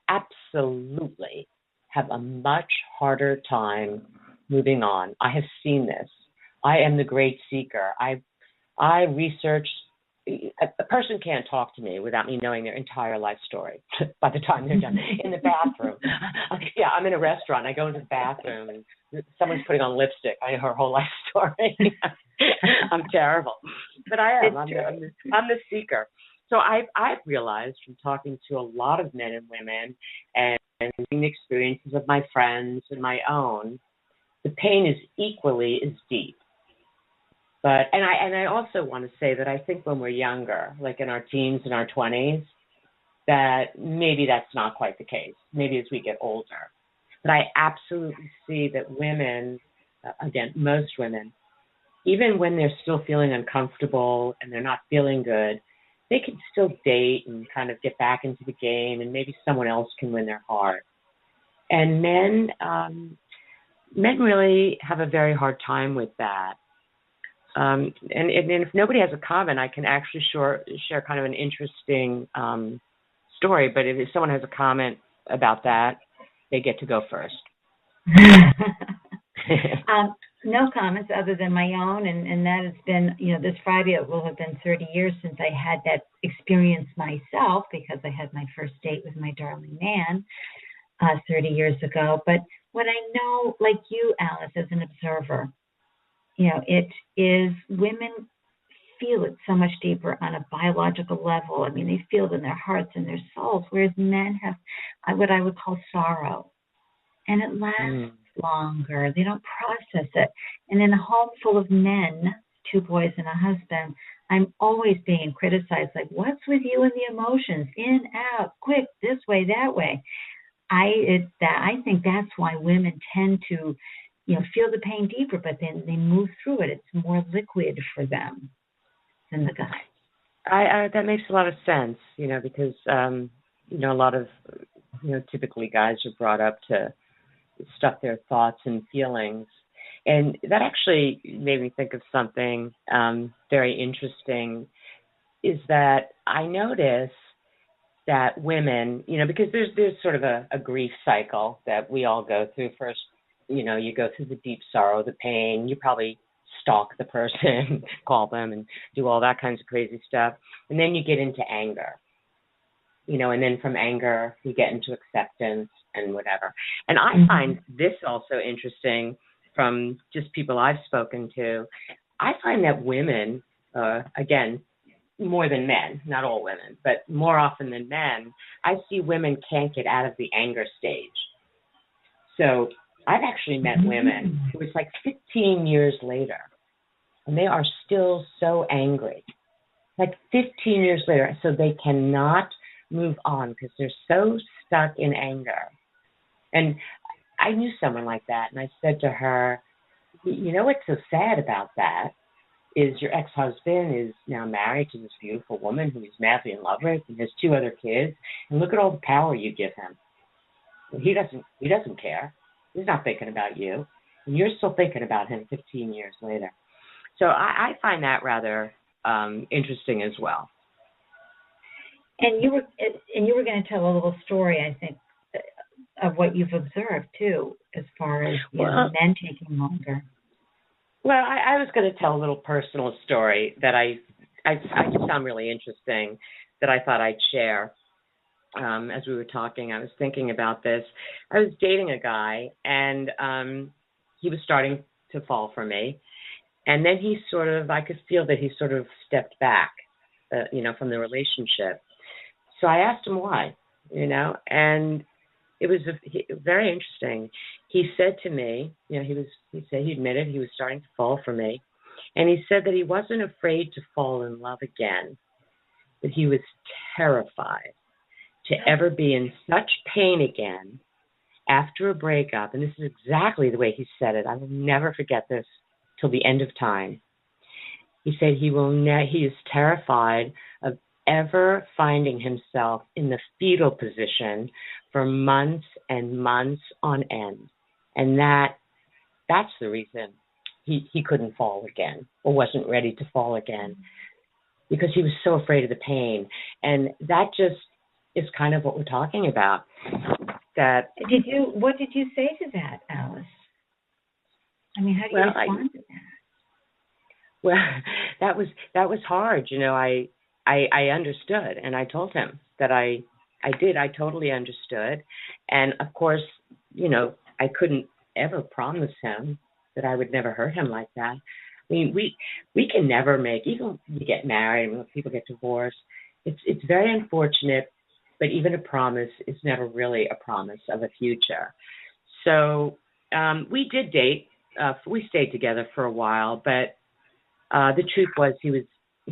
absolutely have a much harder time moving on. I have seen this. I am the great seeker. I research. A person can't talk to me without me knowing their entire life story by the time they're done. In the bathroom. Yeah, I'm in a restaurant. I go into the bathroom and someone's putting on lipstick. I know her whole life story. I'm terrible. But I am. I'm the seeker. So I've realized from talking to a lot of men and women and the experiences of my friends and my own, the pain is equally as deep. But I also want to say that I think when we're younger, like in our teens and our 20s, that maybe that's not quite the case. Maybe as we get older. But I absolutely see that women, again, most women, even when they're still feeling uncomfortable and they're not feeling good, they can still date and kind of get back into the game, and maybe someone else can win their heart. And men really have a very hard time with that. And if nobody has a comment, I can actually share kind of an interesting story. But if someone has a comment about that, they get to go first. No comments other than my own, and that has been, this Friday it will have been 30 years since I had that experience myself, because I had my first date with my darling man 30 years ago. But what I know, like you, Alice, as an observer, it is, women feel it so much deeper on a biological level. I mean, they feel it in their hearts and their souls, whereas men have what I would call sorrow. And it lasts longer. They don't process it. And in a home full of men, 2 boys and a husband, I'm always being criticized, like, what's with you and the emotions? In, out, quick, this way, that way. I think that's why women tend to feel the pain deeper, but then they move through it. It's more liquid for them than the guy. That makes a lot of sense, because, a lot of, typically guys are brought up to stuff their thoughts and feelings. And that actually made me think of something very interesting, is that I notice that women, because there's sort of a grief cycle that we all go through. First, you go through the deep sorrow, the pain. You probably stalk the person, call them, and do all that kinds of crazy stuff. And then you get into anger, and then from anger, you get into acceptance and whatever. And I find this also interesting from just people I've spoken to. I find that women, again, more than men, not all women, but more often than men, I see women can't get out of the anger stage. So I've actually met women who it's like 15 years later, and they are still so angry, like 15 years later. So they cannot move on because they're so stuck in anger. And I knew someone like that, and I said to her, what's so sad about that is your ex-husband is now married to this beautiful woman who he's madly in love with and has 2 other kids, and look at all the power you give him. He doesn't care. He's not thinking about you, and you're still thinking about him 15 years later. So I find that rather interesting as well. And you were going to tell a little story, I think, of what you've observed too, as far as men taking longer. Well, I was going to tell a little personal story that I just found really interesting that I thought I'd share. As we were talking, I was thinking about this. I was dating a guy, and he was starting to fall for me. And then I could feel that he sort of stepped back, from the relationship. So I asked him why, and it was very interesting. He said to me, he admitted he was starting to fall for me. And he said that he wasn't afraid to fall in love again, but he was terrified to ever be in such pain again after a breakup. And this is exactly the way he said it. I will never forget this till the end of time. He said he is terrified of ever finding himself in the fetal position for months and months on end. And that's the reason he couldn't fall again, or wasn't ready to fall again, because he was so afraid of the pain. And that just is kind of what we're talking about. What did you say to that, Alice? I mean, how do you respond to that? Well, that was hard. I understood, and I told him that I did. I totally understood. And of course, I couldn't ever promise him that I would never hurt him like that. I mean, we can never even when we get married and when people get divorced, it's very unfortunate, but even a promise is never really a promise of a future. So we did date. We stayed together for a while, but the truth was he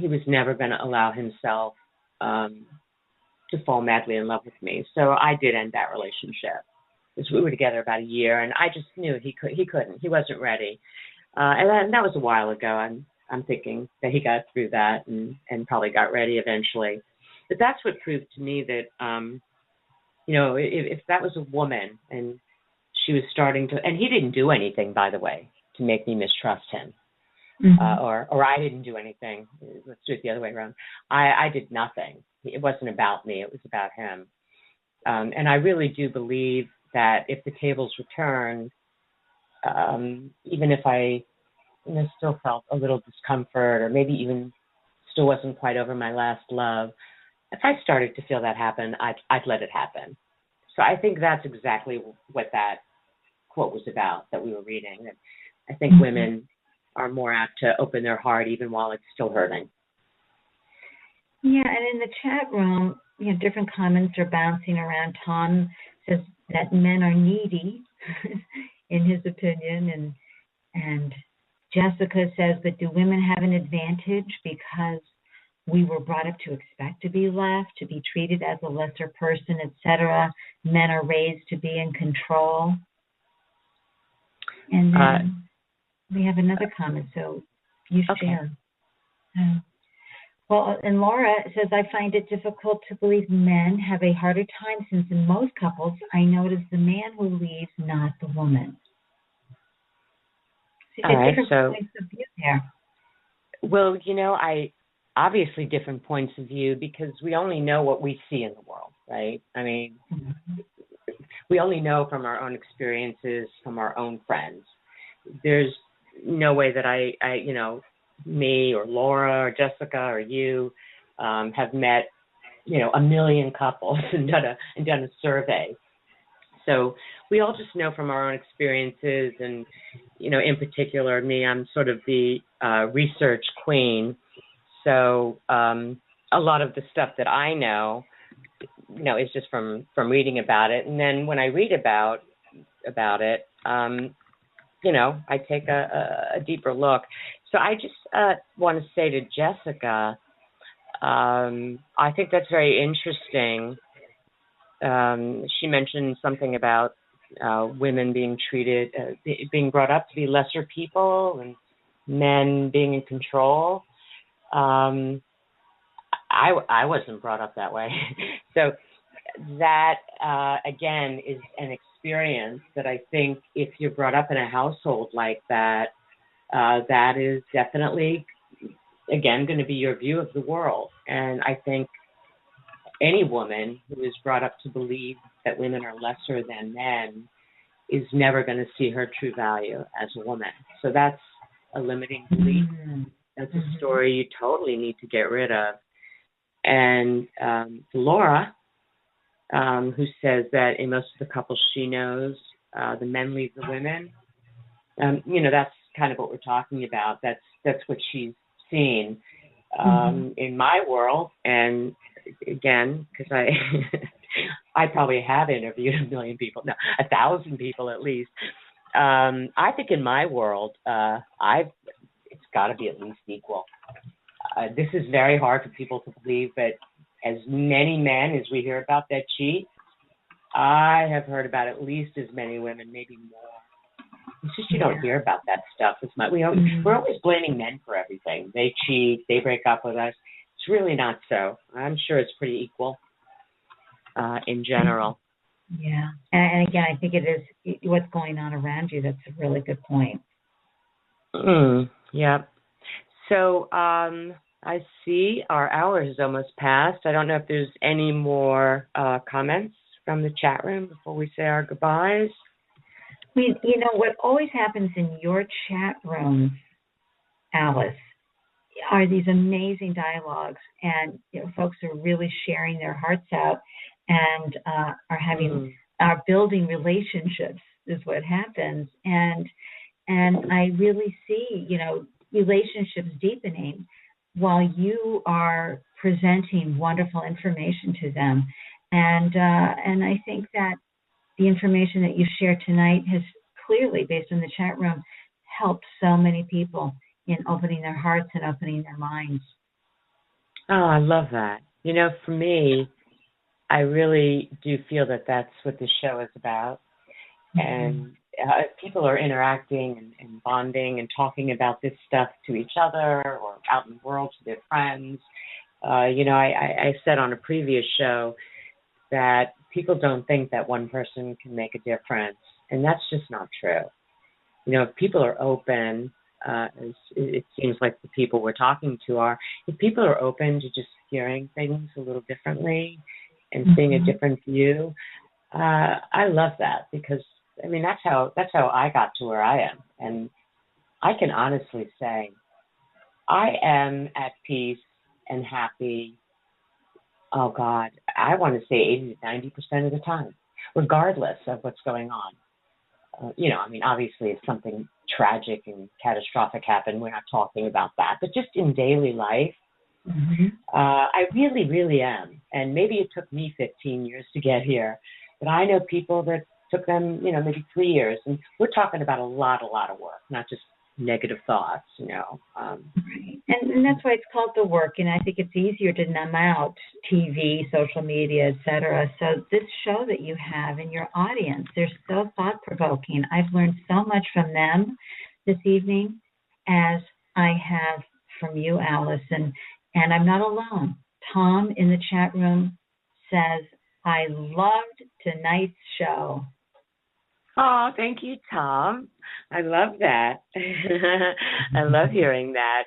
was never going to allow himself to fall madly in love with me. So I did end that relationship, because we were together about a year, and I just knew he couldn't. He wasn't ready. And that was a while ago. I'm thinking that he got through that and probably got ready eventually. But that's what proved to me that, if that was a woman and she was starting to, and he didn't do anything, by the way, to make me mistrust him. Mm-hmm. Or I didn't do anything. Let's do it the other way around. I did nothing. It wasn't about me. It was about him. And I really do believe that if the tables were turned, even if I still felt a little discomfort, or maybe even still wasn't quite over my last love, if I started to feel that happen, I'd let it happen. So I think that's exactly what that quote was about that we were reading. That I think women are more apt to open their heart even while it's still hurting. Yeah, and in the chat room, different comments are bouncing around. Tom says that men are needy, in his opinion, and Jessica says, but do women have an advantage because we were brought up to expect to be left, to be treated as a lesser person, etc. Men are raised to be in control. And then we have another comment, so you share. Okay. Well, and Laura says, I find it difficult to believe men have a harder time, since in most couples, I notice the man who leaves, not the woman. So different points of view there. Well, obviously different points of view, because we only know what we see in the world, right? I mean, we only know from our own experiences, from our own friends. There's no way that I me or Laura or Jessica or you have met, a million couples and done a survey. So we all just know from our own experiences, and, in particular, me, I'm sort of the research queen. So a lot of the stuff that I know, is just from reading about it. And then when I read about it, I take a deeper look. So I just want to say to Jessica, I think that's very interesting. She mentioned something about women being being brought up to be lesser people, and men being in control. I wasn't brought up that way. So that, again, is an experience that I think if you're brought up in a household like that, that is definitely, again, going to be your view of the world. And I think any woman who is brought up to believe that women are lesser than men is never going to see her true value as a woman. So that's a limiting belief. That's a story you totally need to get rid of. And Laura, who says that in most of the couples she knows, the men leave the women, that's kind of what we're talking about. That's what she's seen in my world. And again, because I probably have interviewed a million people, no, 1,000 people at least. I think in my world, it's got to be at least equal. This is very hard for people to believe, but as many men as we hear about that cheat, I have heard about at least as many women, maybe more. It's just you don't hear about that stuff as much. We're always blaming men for everything. They cheat, they break up with us. it's really not so. I'm sure it's pretty equal in general. Yeah. And again, I think it is what's going on around you. That's a really good point. Yeah. So I see our hour has almost passed. I don't know if there's any more comments from the chat room before we say our goodbyes. I mean, what always happens in your chat rooms, Alice, are these amazing dialogues, and folks are really sharing their hearts out and are building relationships is what happens, and I really see relationships deepening while you are presenting wonderful information to them, and I think that the information that you shared tonight has clearly, based on the chat room, helped so many people in opening their hearts and opening their minds. Oh, I love that. For me, I really do feel that that's what this show is about. And if people are interacting and bonding and talking about this stuff to each other or out in the world to their friends, I said on a previous show that people don't think that one person can make a difference. And that's just not true. If people are open, it seems like the people we're talking to are, if people are open to just hearing things a little differently and seeing a different view, I love that, because that's how I got to where I am. And I can honestly say I am at peace and happy. Oh God, I want to say 80 to 90% of the time, regardless of what's going on. Obviously if something tragic and catastrophic happened, we're not talking about that. But just in daily life, I really, really am. And maybe it took me 15 years to get here, but I know people that took them, maybe 3 years. And we're talking about a lot of work, not just negative thoughts, Right. And that's why it's called the work. And I think it's easier to numb out TV, social media, et cetera. So this show that you have and your audience, they're so thought-provoking. I've learned so much from them this evening, as I have from you, Alice. And I'm not alone. Tom in the chat room says, I loved tonight's show. Oh, thank you, Tom. I love that. I love hearing that.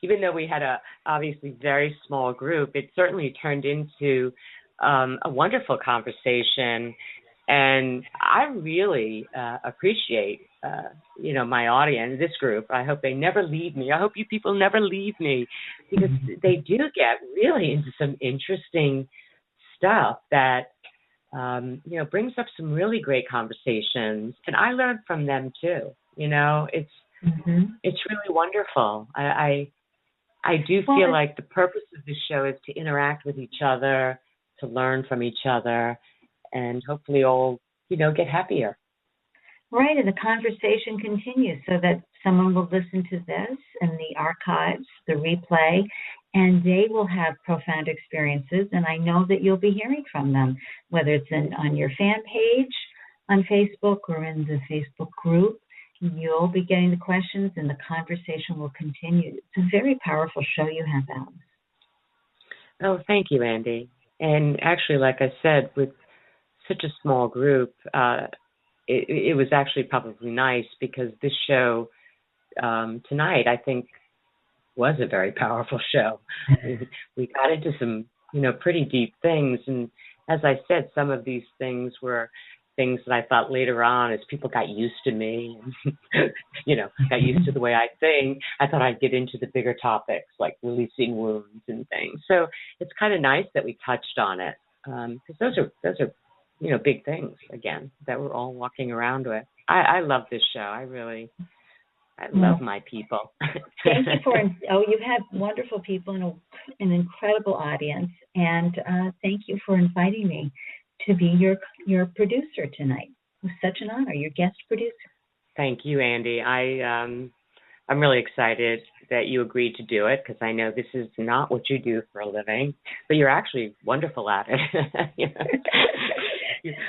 Even though we had a obviously very small group, it certainly turned into a wonderful conversation. And I really appreciate, my audience, this group. I hope they never leave me. I hope you people never leave me, because they do get really into some interesting stuff that brings up some really great conversations, and I learned from them too. It's really wonderful. I do feel like the purpose of this show is to interact with each other, to learn from each other, and hopefully all get happier. Right, and the conversation continues, so that someone will listen to this and the archives, the replay, and they will have profound experiences, and I know that you'll be hearing from them, whether it's on your fan page on Facebook or in the Facebook group. You'll be getting the questions, and the conversation will continue. It's a very powerful show you have, Alice. Oh, thank you, Ande. And actually, like I said, with such a small group, it was actually probably nice, because this show tonight, I think, was a very powerful show. We got into some, pretty deep things. And as I said, some of these things were things that I thought later on, as people got used to me, and, got used to the way I think, I thought I'd get into the bigger topics like releasing wounds and things. So it's kind of nice that we touched on it, because those are big things, again, that we're all walking around with. I love this show. I love my people. Thank you you have wonderful people and an incredible audience, and thank you for inviting me to be your producer tonight. It was such an honor, your guest producer. Thank you, Ande. I'm really excited that you agreed to do it, because I know this is not what you do for a living, but you're actually wonderful at it.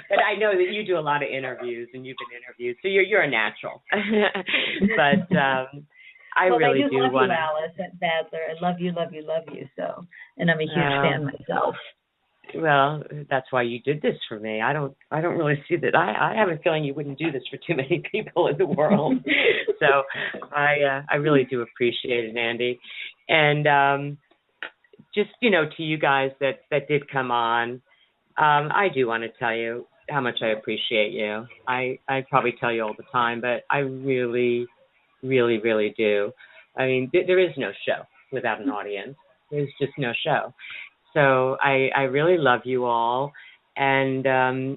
But I know that you do a lot of interviews, and you've been interviewed, so you're a natural. But I really do love want you, Alice at Badler. I love you, love you, love you. So, and I'm a huge fan myself. Well, that's why you did this for me. I don't really see that. I have a feeling you wouldn't do this for too many people in the world. So I really do appreciate it, Ande. And just, to you guys that did come on, I do want to tell you how much I appreciate you. I probably tell you all the time, but I really, really, really do. I mean, there is no show without an audience. There's just no show. So I really love you all. And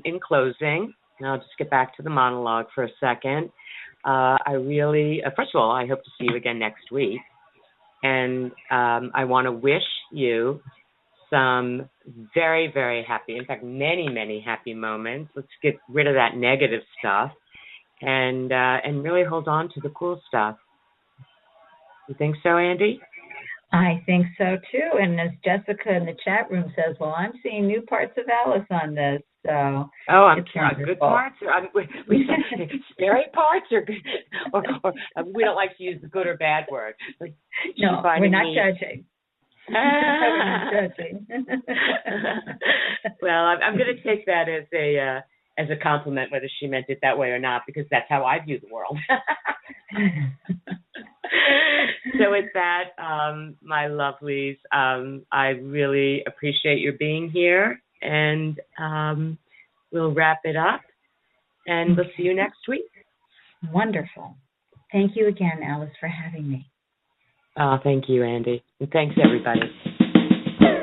in closing, and I'll just get back to the monologue for a second. I really, first of all, I hope to see you again next week. And I want to wish you some very, very happy, in fact, many, many happy moments. Let's get rid of that negative stuff and really hold on to the cool stuff. You think so, Ande? I think so, too. And as Jessica in the chat room says, well, I'm seeing new parts of Alice on this. So I'm sure. Good parts? We say scary parts? Or we don't like to use the good or bad word. No, we're not judging. Well, I'm going to take that as a compliment, whether she meant it that way or not, because that's how I view the world. So with that, my lovelies, I really appreciate your being here, and we'll wrap it up, and we'll see you next week. Wonderful. Thank you again, Alice, for having me. Oh, thank you, Ande. And thanks, everybody.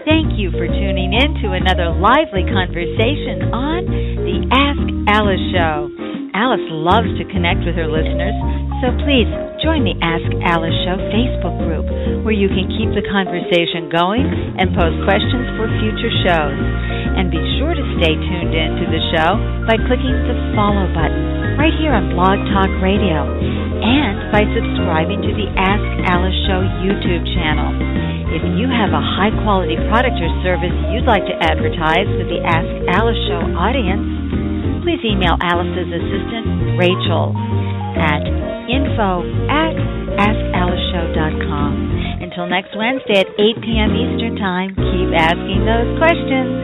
Thank you for tuning in to another lively conversation on the Ask Alice Show. Alice loves to connect with her listeners, so please join the Ask Alice Show Facebook group, where you can keep the conversation going and post questions for future shows. And be sure to stay tuned in to the show by clicking the follow button right here on Blog Talk Radio, and by subscribing to the Ask Alice Show YouTube channel. If you have a high-quality product or service you'd like to advertise with the Ask Alice Show audience, please email Alice's assistant, Rachel, at info@askalishshow.com. Until next Wednesday at 8 p.m. Eastern Time, keep asking those questions.